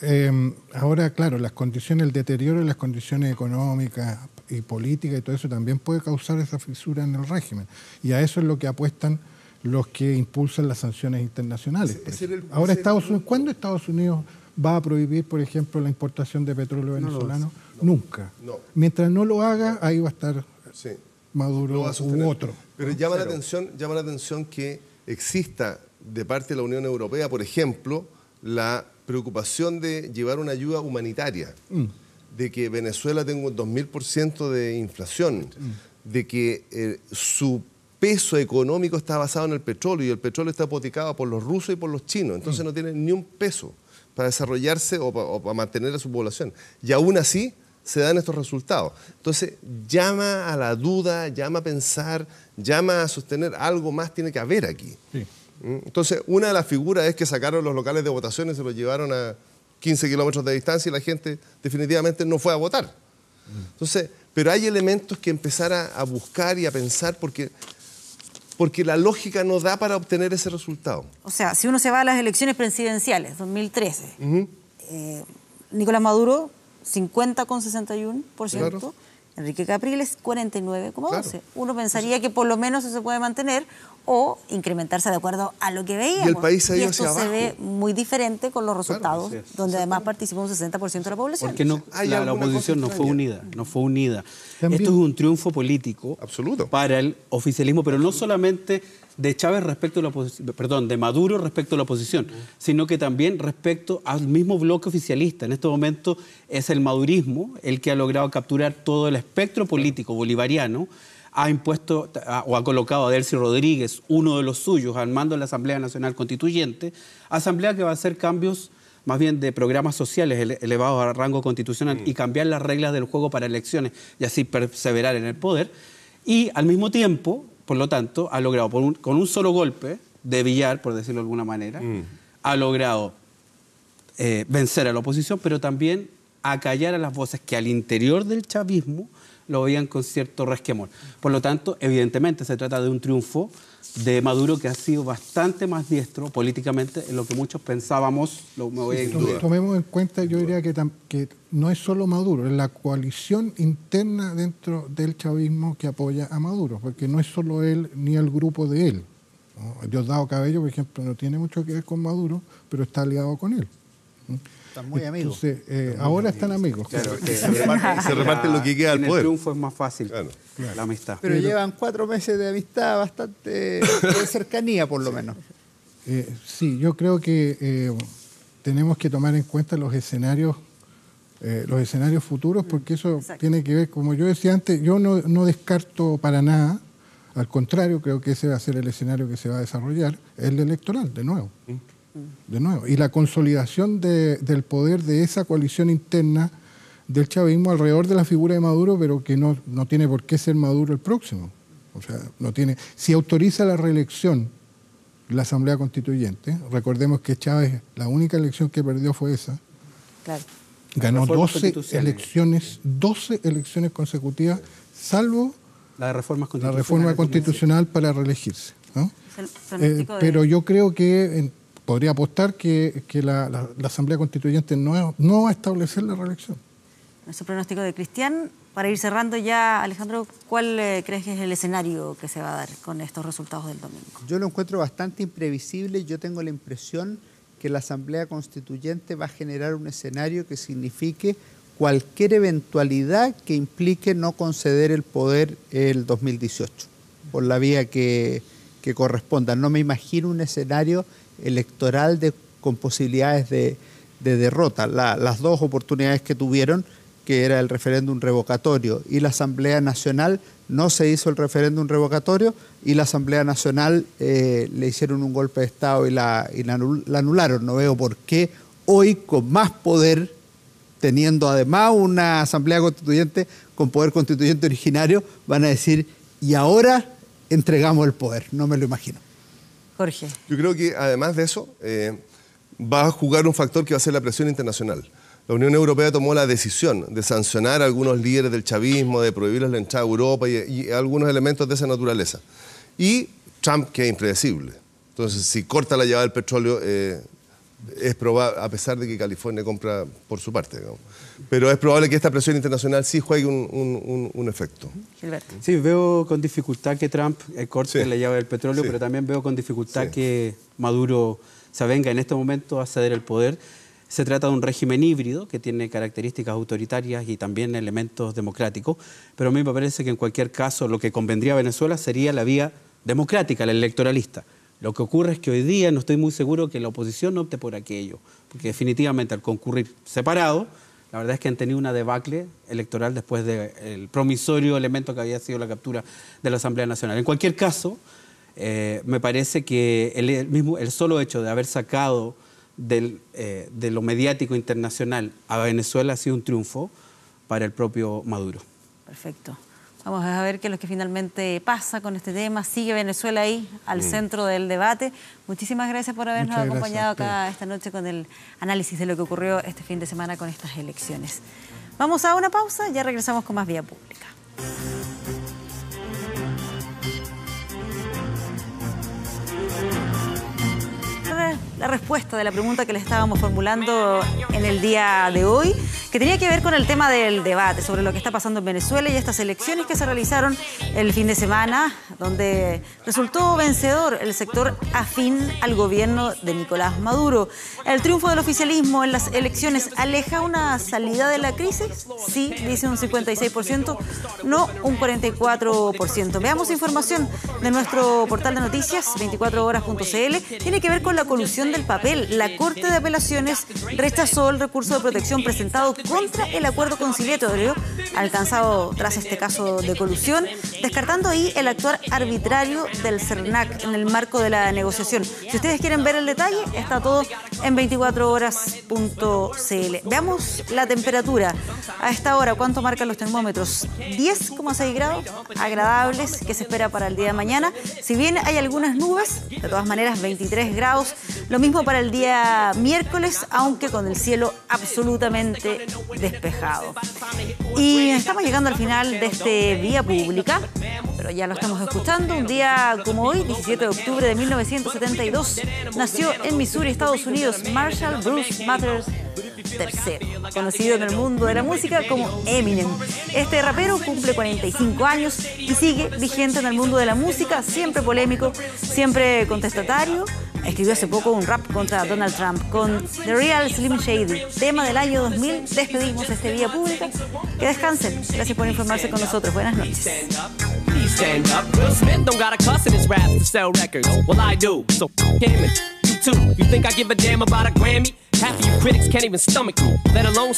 Ahora, claro, el deterioro de las condiciones económicas y políticas y todo eso también puede causar esa fisura en el régimen. Y a eso es lo que apuestan los que impulsan las sanciones internacionales. Ahora, ¿cuándo Estados Unidos va a prohibir, por ejemplo, la importación de petróleo venezolano? Nunca. No. Mientras no lo haga, ahí va a estar Maduro u otro. Pero llama la atención que exista de parte de la Unión Europea, por ejemplo, la preocupación de llevar una ayuda humanitaria, de que Venezuela tenga un 2000% de inflación, de que su peso económico está basado en el petróleo y el petróleo está hipotecado por los rusos y por los chinos, entonces no tienen ni un peso para desarrollarse o para mantener a su población. Y aún así se dan estos resultados. Entonces llama a la duda, llama a pensar, llama a sostener algo más tiene que haber aquí. Sí. Entonces, una de las figuras es que sacaron los locales de votación y se los llevaron a 15 kilómetros de distancia y la gente definitivamente no fue a votar. Entonces, pero hay elementos que empezar a buscar y a pensar porque la lógica no da para obtener ese resultado. O sea, si uno se va a las elecciones presidenciales, 2013, Nicolás Maduro, 50,61%, claro. Enrique Capriles, 49,12%. Claro. Uno pensaría que por lo menos eso se puede mantener, o incrementarse de acuerdo a lo que veíamos. Y el país ha ido esto hacia se abajo. ve muy diferente con los resultados, Claro, donde además participa un 60% de la población. Porque no, la oposición no fue unida. También. Esto es un triunfo político absoluto para el oficialismo, pero no solamente de Chávez respecto a la oposición, perdón, de Maduro respecto a la oposición, sino que también respecto al mismo bloque oficialista. En este momento es el madurismo el que ha logrado capturar todo el espectro político bolivariano, ha impuesto o ha colocado a Delcy Rodríguez, uno de los suyos, al mando de la Asamblea Nacional Constituyente, asamblea que va a hacer cambios más bien de programas sociales elevados a rango constitucional y cambiar las reglas del juego para elecciones y así perseverar en el poder. Y al mismo tiempo, por lo tanto, ha logrado, con un solo golpe de billar, por decirlo de alguna manera, ha logrado vencer a la oposición, pero también acallar a las voces que al interior del chavismo lo veían con cierto resquemor. Por lo tanto, evidentemente se trata de un triunfo de Maduro que ha sido bastante más diestro políticamente en lo que muchos pensábamos. Me voy a ir duda. Tomemos en cuenta, yo diría que no es solo Maduro, es la coalición interna dentro del chavismo que apoya a Maduro, porque no es solo él ni el grupo de él, ¿no? Diosdado Cabello, por ejemplo, no tiene mucho que ver con Maduro, pero está aliado con él. Están muy amigos. Entonces, ahora están amigos. Claro, se reparten lo que queda al poder. El triunfo es más fácil, la amistad. Pero llevan 4 meses de amistad bastante de cercanía, por lo menos. Sí, yo creo que tenemos que tomar en cuenta los escenarios futuros, porque eso tiene que ver, como yo decía antes, yo no descarto para nada, al contrario, creo que ese va a ser el escenario que se va a desarrollar, el electoral, de nuevo. Y la consolidación del poder de esa coalición interna del chavismo alrededor de la figura de Maduro, pero que no tiene por qué ser Maduro el próximo. O sea, no tiene. Si autoriza la reelección la Asamblea Constituyente, recordemos que Chávez, la única elección que perdió fue esa. Claro. Ganó 12 elecciones consecutivas, salvo la reforma constitucional para reelegirse, ¿no? Pero yo creo que podría apostar que la Asamblea Constituyente no va a establecer la reelección. Nuestro pronóstico de Cristian, para ir cerrando ya, Alejandro, ¿cuál crees que es el escenario que se va a dar con estos resultados del domingo? Yo lo encuentro bastante imprevisible. Yo tengo la impresión que la Asamblea Constituyente va a generar un escenario que signifique cualquier eventualidad que implique no conceder el poder el 2018, por la vía que corresponda. No me imagino un escenario electoral con posibilidades de derrota. Las dos oportunidades que tuvieron, que era el referéndum revocatorio y la Asamblea Nacional, no se hizo el referéndum revocatorio y la Asamblea Nacional le hicieron un golpe de Estado y la anularon. No veo por qué hoy, con más poder, teniendo además una Asamblea Constituyente con poder constituyente originario, van a decir, y ahora entregamos el poder. No me lo imagino. Jorge. Yo creo que además de eso va a jugar un factor que va a ser la presión internacional. La Unión Europea tomó la decisión de sancionar a algunos líderes del chavismo, de prohibirles la entrada a Europa y algunos elementos de esa naturaleza. Y Trump, que es impredecible. Entonces, si corta la llegada del petróleo, es probable, a pesar de que California compra por su parte, ¿no? Pero es probable que esta presión internacional sí juegue un efecto. Gilberto. Sí, veo con dificultad que Trump corte la llave del petróleo, pero también veo con dificultad que Maduro se avenga en este momento a ceder el poder. Se trata de un régimen híbrido que tiene características autoritarias y también elementos democráticos, pero a mí me parece que en cualquier caso lo que convendría a Venezuela sería la vía democrática, la electoralista. Lo que ocurre es que hoy día no estoy muy seguro que la oposición opte por aquello, porque definitivamente al concurrir separado, la verdad es que han tenido una debacle electoral después del promisorio elemento que había sido la captura de la Asamblea Nacional. En cualquier caso, me parece que el solo hecho de haber sacado de lo mediático internacional a Venezuela ha sido un triunfo para el propio Maduro. Perfecto. Vamos a ver qué es lo que finalmente pasa con este tema. Sigue Venezuela ahí, al centro del debate. Muchísimas gracias por habernos acompañado acá esta noche con el análisis de lo que ocurrió este fin de semana con estas elecciones. Vamos a una pausa, ya regresamos con más Vía Pública. La respuesta de la pregunta que les estábamos formulando en el día de hoy. que tenía que ver con el tema del debate sobre lo que está pasando en Venezuela y estas elecciones que se realizaron el fin de semana, donde resultó vencedor el sector afín al gobierno de Nicolás Maduro. ¿El triunfo del oficialismo en las elecciones aleja una salida de la crisis? Sí, dice un 56%, no un 44%. Veamos información de nuestro portal de noticias, 24horas.cl. Tiene que ver con la colusión del papel. La Corte de Apelaciones rechazó el recurso de protección presentado contra el acuerdo conciliatorio alcanzado tras este caso de colusión, descartando ahí el actuar arbitrario del CERNAC en el marco de la negociación. Si ustedes quieren ver el detalle, está todo en 24horas.cl. Veamos la temperatura. A esta hora, ¿cuánto marcan los termómetros? 10,6 grados agradables que se espera para el día de mañana. Si bien hay algunas nubes, de todas maneras 23 grados. Lo mismo para el día miércoles, aunque con el cielo absolutamente despejado. Y estamos llegando al final de este Vía Pública, pero ya lo estamos escuchando. Un día como hoy, 17 de octubre de 1972, nació en Missouri, Estados Unidos, Marshall Bruce Mathers III, conocido en el mundo de la música como Eminem. Este rapero cumple 45 años y sigue vigente en el mundo de la música, siempre polémico, siempre contestatario. Escribió hace poco un rap contra Donald Trump con The Real Slim Shady, tema del año 2000. Despedimos este Vía Pública. Que descansen. Gracias por informarse con nosotros. Buenas noches. Stand up. Will Smith don't got a cuss in his raps to sell records. Well, I do. So him and you too. You think I give a damn about a Grammy? Half of you critics can't even stomach me, let alone